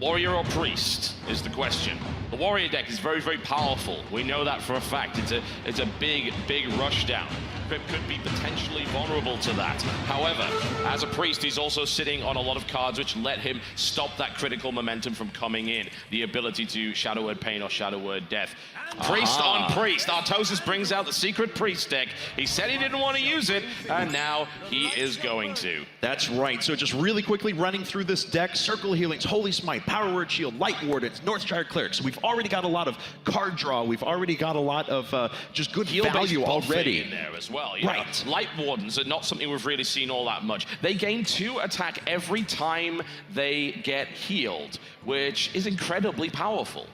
Warrior or Priest is the question. The Warrior deck is very, very powerful. We know that for a fact. It's a big, big rush down. Krip could be potentially vulnerable to that. However, as a Priest, he's also sitting on a lot of cards which let him stop that critical momentum from coming in. The ability to Shadow Word Pain or Shadow Word Death. Priest on Priest. Artosis brings out the secret Priest deck. He said he didn't want to use it, and now he is going to. That's right. So just really quickly running through this deck, Circle Healings, Holy Smite, Power Word Shield, Light Wardens, Northshire Clerics. We've already got a lot of card draw. We've already got a lot of just good value already. In there as well. Right. Light Wardens are not something we've really seen all that much. They gain 2 attack every time they get healed, which is incredibly powerful.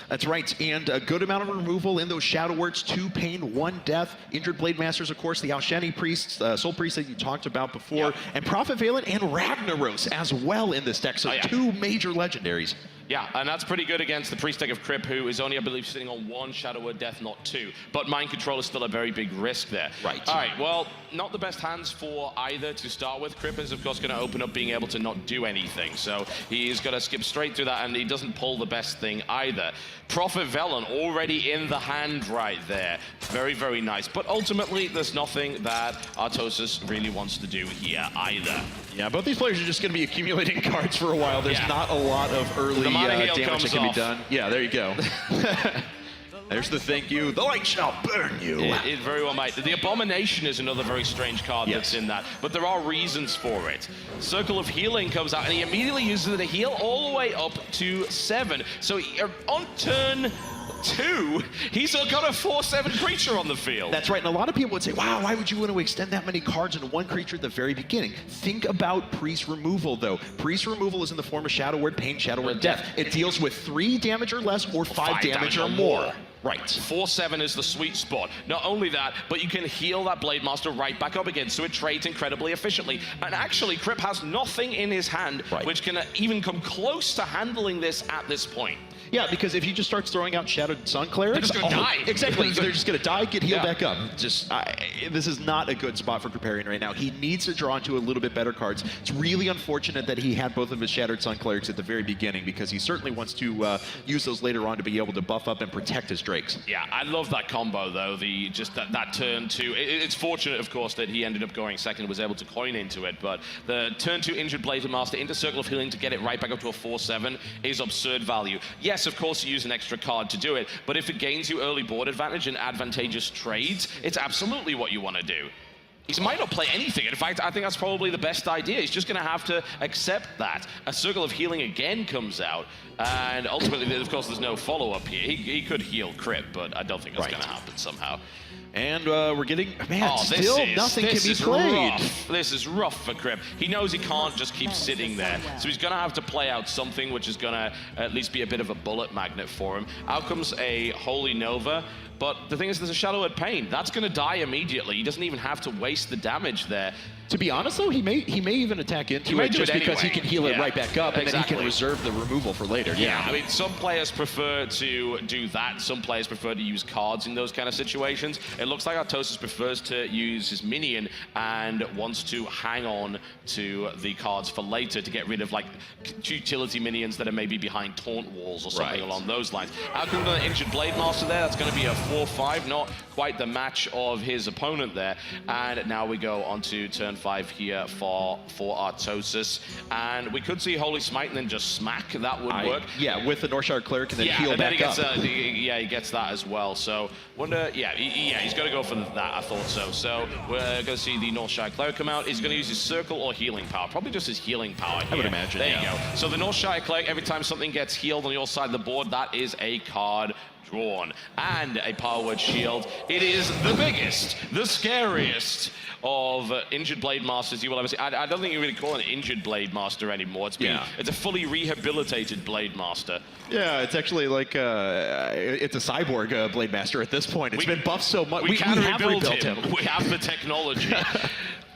That's right, and a good amount of removal in those Shadow Words, 2 pain, 1 death. Injured Blade Masters, of course, the Alshani Priests, Soul Priests that you talked about before, and Prophet Valen and Ragnaros as well in this deck, so 2 major legendaries. Yeah, and that's pretty good against the Priest deck of Krip, who is only, I believe, sitting on 1 Shadow Word Death, not 2. But Mind Control is still a very big risk there. Right. All right, well, not the best hands for either to start with. Krip is, of course, going to open up being able to not do anything. So he's going to skip straight through that, and he doesn't pull the best thing either. Prophet Velen already in the hand right there. Very, very nice. But ultimately, there's nothing that Artosis really wants to do here either. Yeah, both these players are just going to be accumulating cards for a while. There's not a lot of early damage that can be done. Yeah, there you go. There's the thank you. The light shall burn you. It very well might. The Abomination is another very strange card that's in that, but there are reasons for it. Circle of Healing comes out, and he immediately uses it to heal all the way up to 7. So on turn 2, he's got a 4/7 creature on the field. That's right, and a lot of people would say, wow, why would you want to extend that many cards into 1 creature at the very beginning? Think about Priest removal, though. Priest removal is in the form of Shadow Word Pain, Shadow Word Death. It deals with 3 damage or less, or 5 damage or more. Right. 4/7 is the sweet spot. Not only that, but you can heal that Blade Master right back up again, so it trades incredibly efficiently. And actually, Krip has nothing in his hand which can even come close to handling this at this point. Yeah, because if he just starts throwing out Shadowed Sun Clerics, they're just gonna die. Exactly, they're just gonna die, get healed back up. Just, this is not a good spot for Kripparrian right now. He needs to draw into a little bit better cards. It's really unfortunate that he had both of his Shattered Sun Clerics at the very beginning, because he certainly wants to use those later on to be able to buff up and protect his Drakes. Yeah, I love that combo though. That turn 2. It's fortunate, of course, that he ended up going second and was able to coin into it. But the turn 2 Injured Blade Master into Circle of Healing to get it right back up to a 4/7 is absurd value. Yes, of course, you use an extra card to do it, but if it gains you early board advantage and advantageous trades, it's absolutely what you want to do. He might not play anything. In fact, I think that's probably the best idea. He's just going to have to accept that. A Circle of Healing again comes out, and ultimately, of course, there's no follow-up here. He could heal Krip, but I don't think that's going to happen somehow. And we're getting, still nothing can be played. This is rough for Krip. He knows he can't just keep sitting there, so he's going to have to play out something which is going to at least be a bit of a bullet magnet for him. Out comes a Holy Nova, but the thing is, there's a Shadow Word Pain. That's going to die immediately. He doesn't even have to waste the damage there. To be honest, though, he may even attack into it just because he can heal it right back up, and then he can reserve the removal for later. Yeah, I mean, some players prefer to do that. Some players prefer to use cards in those kind of situations. It looks like Artosis prefers to use his minion and wants to hang on to the cards for later to get rid of, like, utility minions that are maybe behind taunt walls or something along those lines. Out comes the Injured Blade Master there. That's going to be a 4/5, not quite the match of his opponent there. And now we go on to turn 5 here for Artosis, and we could see Holy Smite and then just smack. That would work. Yeah, with the Northshire Cleric and then heal back up. He gets that as well. So wonder, he's going to go for that. I thought so. So we're going to see the Northshire Cleric come out. He's going to use his Circle or Healing Power. Probably just his Healing Power here. I would imagine. There you go. So the Northshire Cleric, every time something gets healed on your side of the board, that is a card drawn. And a Power Word Shield. It is the biggest, the scariest of Injured Blade Masters you will ever see. I don't think you really call it an Injured Blade Master anymore. It's a fully rehabilitated Blade Master. Yeah, it's actually like it's a cyborg Blade Master at this point. It's been buffed so much. We can rebuild him. We have the technology.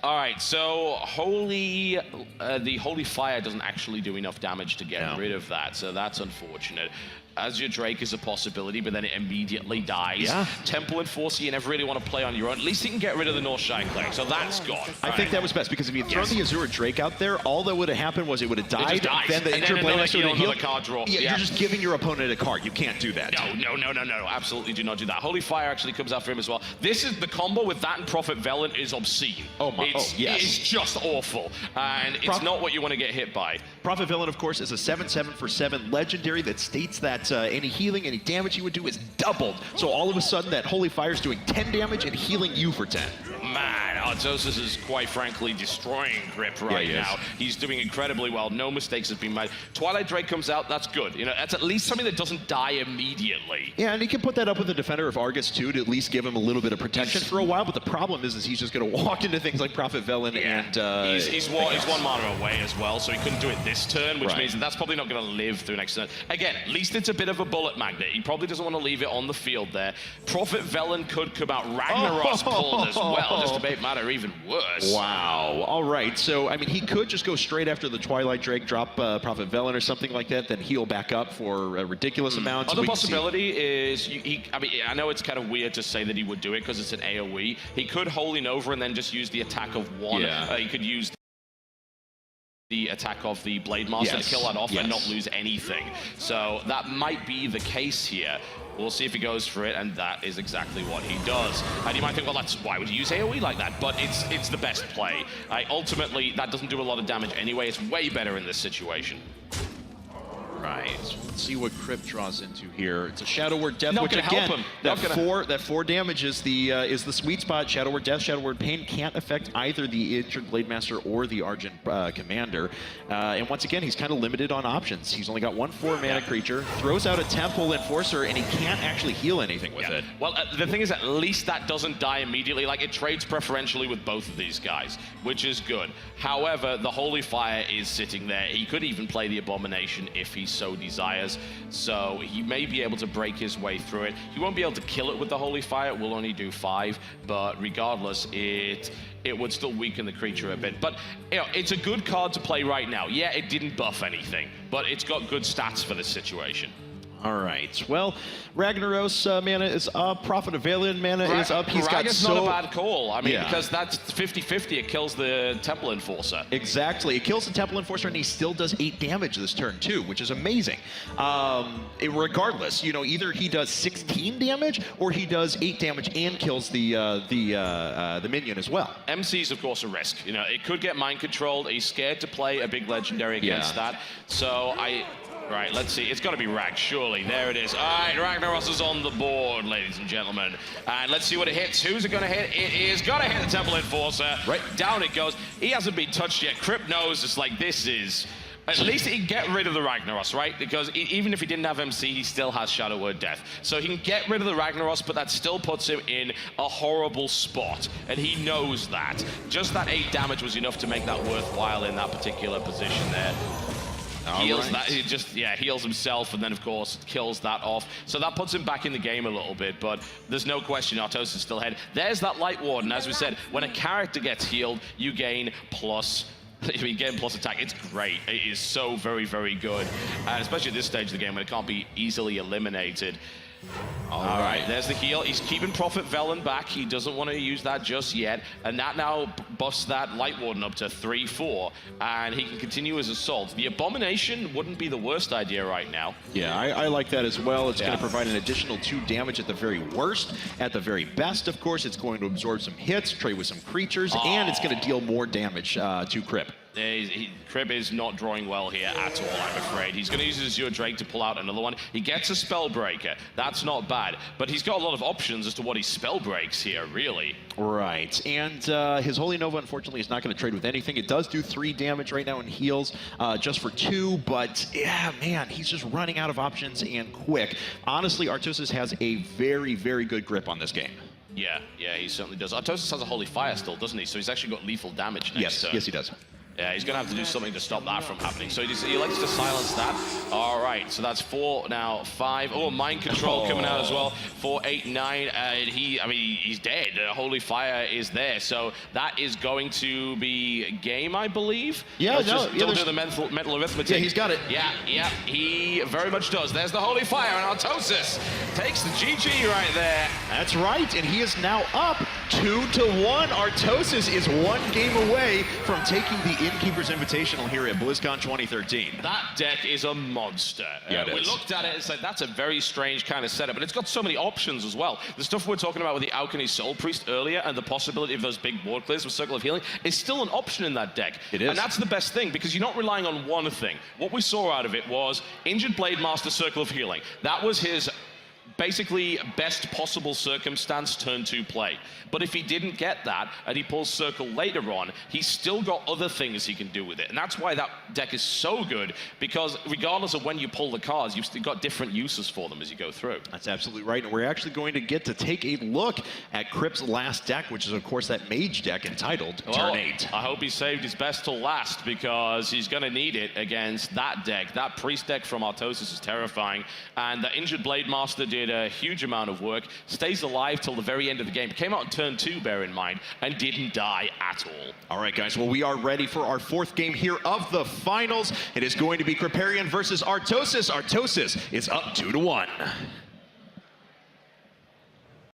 All right, so the Holy Fire doesn't actually do enough damage to get rid of that, so that's unfortunate. Azure Drake is a possibility, but then it immediately dies. Yeah. Temple Enforcer, you never really want to play on your own. At least you can get rid of the North Shine Cleric, so that's gone. I think that was best, because if you throw the Azure Drake out there, all that would have happened was it would have died, then the Injured Blade Master would have healed. Card draw. Yeah, you're just giving your opponent a card. You can't do that. No, absolutely do not do that. Holy Fire actually comes out for him as well. This is the combo with that and Prophet Velen is obscene. It's just awful, and it's not what you want to get hit by. Prophet Velen, of course, is a 7/7 for 7 legendary that states that any healing, any damage you would do is doubled. So all of a sudden, that Holy Fire is doing 10 damage and healing you for 10. Man, Artosis is quite frankly destroying Grip right now. He's doing incredibly well. No mistakes have been made. Twilight Drake comes out, that's good. You know, that's at least something that doesn't die immediately. Yeah, and he can put that up with the Defender of Argus too, to at least give him a little bit of protection for a while. But the problem is he's just going to walk into things like Prophet Velen and... he's one mana away as well, so he couldn't do it this turn, which means that's probably not going to live through next turn. Again, at least it's a bit of a bullet magnet. He probably doesn't want to leave it on the field there. Prophet Velen could come out Ragnaros pulled as well, just to make matter even worse. Wow. All right. So, I mean, he could just go straight after the Twilight Drake, drop Prophet Velen or something like that, then heal back up for a ridiculous amount. Other possibility is, I mean, I know it's kind of weird to say that he would do it because it's an AoE. He could Holy Nova and then just use the attack of one. He could use the attack of the Blade Master to kill that off and not lose anything. So that might be the case here. We'll see if he goes for it, and that is exactly what he does. And you might think, well, why would he use AoE like that? But it's the best play. Ultimately, that doesn't do a lot of damage anyway. It's way better in this situation. Right. So let's see what Krip draws into here. It's a Shadow Word Death, Not which gonna again, help him. that four damage is the sweet spot. Shadow Word Death, Shadow Word Pain can't affect either the Injured Blade Master or the Argent Commander. And once again, he's kind of limited on options. He's only got one 4-mana creature, throws out a Temple Enforcer, and he can't actually heal anything with it. Well, the thing is, at least that doesn't die immediately. Like, it trades preferentially with both of these guys, which is good. However, the Holy Fire is sitting there. He could even play the Abomination if he so desires. So he may be able to break his way through it. He won't be able to kill it with the Holy Fire. It will only do 5, but regardless, it would still weaken the creature a bit. But you know, it's a good card to play right now. Yeah, it didn't buff anything, but it's got good stats for this situation. All right. Well, Ragnaros mana is up. Prophet of Velen mana is up. He's got not a bad call. I mean, because that's 50-50. It kills the Temple Enforcer. Exactly. It kills the Temple Enforcer, and he still does 8 damage this turn too, which is amazing. Regardless, you know, either he does 16 damage or he does 8 damage and kills the minion as well. MC's of course a risk. You know, it could get mind controlled. He's scared to play a big legendary against that. So Right, let's see. It's got to be Rag, surely. There it is. All right, Ragnaros is on the board, ladies and gentlemen. And let's see what it hits. Who's it going to hit? It is going to hit the Temple Enforcer. Right. Down it goes. He hasn't been touched yet. Krip knows it's like, this is... At least he can get rid of the Ragnaros, right? Because even if he didn't have MC, he still has Shadow Word Death. So he can get rid of the Ragnaros, but that still puts him in a horrible spot. And he knows that. Just that 8 damage was enough to make that worthwhile in that particular position there. Heals that, he just, heals himself, and then, of course, kills that off. So that puts him back in the game a little bit, but there's no question Artosis is still ahead. There's that Light Warden. As we said, when a character gets healed, you gain plus... gain plus attack. It's great. It is so very, very good. And especially at this stage of the game when it can't be easily eliminated. All right, there's the heal. He's keeping Prophet Velen back. He doesn't want to use that just yet. And that now buffs that Light Warden up to 3/4. And he can continue his assault. The Abomination wouldn't be the worst idea right now. Yeah, I like that as well. It's going to provide an additional 2 damage at the very worst. At the very best, of course, it's going to absorb some hits, trade with some creatures, and it's going to deal more damage to Krip. Krip is not drawing well here at all, I'm afraid. He's going to use his Azure Drake to pull out another one. He gets a Spellbreaker. That's not bad. But he's got a lot of options as to what he Spellbreaks here, really. Right. And his Holy Nova, unfortunately, is not going to trade with anything. It does do 3 damage right now and heals just for 2. But, yeah, man, he's just running out of options and quick. Honestly, Artosis has a very, very good grip on this game. Yeah, he certainly does. Artosis has a Holy Fire still, doesn't he? So he's actually got lethal damage next turn. Yes, he does. Yeah, he's going to have to do something to stop that from happening. So he likes to silence that. All right, so that's 4 now, 5. Oh, mind control coming out as well. 4, 8, 9. And he's dead. Holy Fire is there. So that is going to be game, I believe. Yeah, Don't do the mental arithmetic. Yeah, he's got it. Yeah, he very much does. There's the Holy Fire, and Artosis takes the GG right there. That's right, and he is now up 2-1. Artosis is 1 game away from taking the InnKeepers Invitational here at BlizzCon 2013. That deck is a monster. Yeah, we looked at it and said, that's a very strange kind of setup, but it's got so many options as well. The stuff we're talking about with the Alchemy Soul Priest earlier and the possibility of those big board clears with Circle of Healing is still an option in that deck. It is. And that's the best thing, because you're not relying on one thing. What we saw out of it was Injured Blade Master Circle of Healing. That was his basically best possible circumstance turn 2 play. But if he didn't get that and he pulls Circle later on, he's still got other things he can do with it. And that's why that deck is so good, because regardless of when you pull the cards, you've still got different uses for them as you go through. That's absolutely right. And we're actually going to get to take a look at Krip's last deck, which is, of course, that Mage deck entitled Turn 8. I hope he saved his best till last, because he's going to need it against that deck. That Priest deck from Artosis is terrifying. And the Injured Blade Master did a huge amount of work, stays alive till the very end of the game. Came out in turn 2, bear in mind, and didn't die at all. All right, guys, well, we are ready for our 4th game here of the finals. It is going to be Kripparrian versus Artosis. Artosis is up 2-1.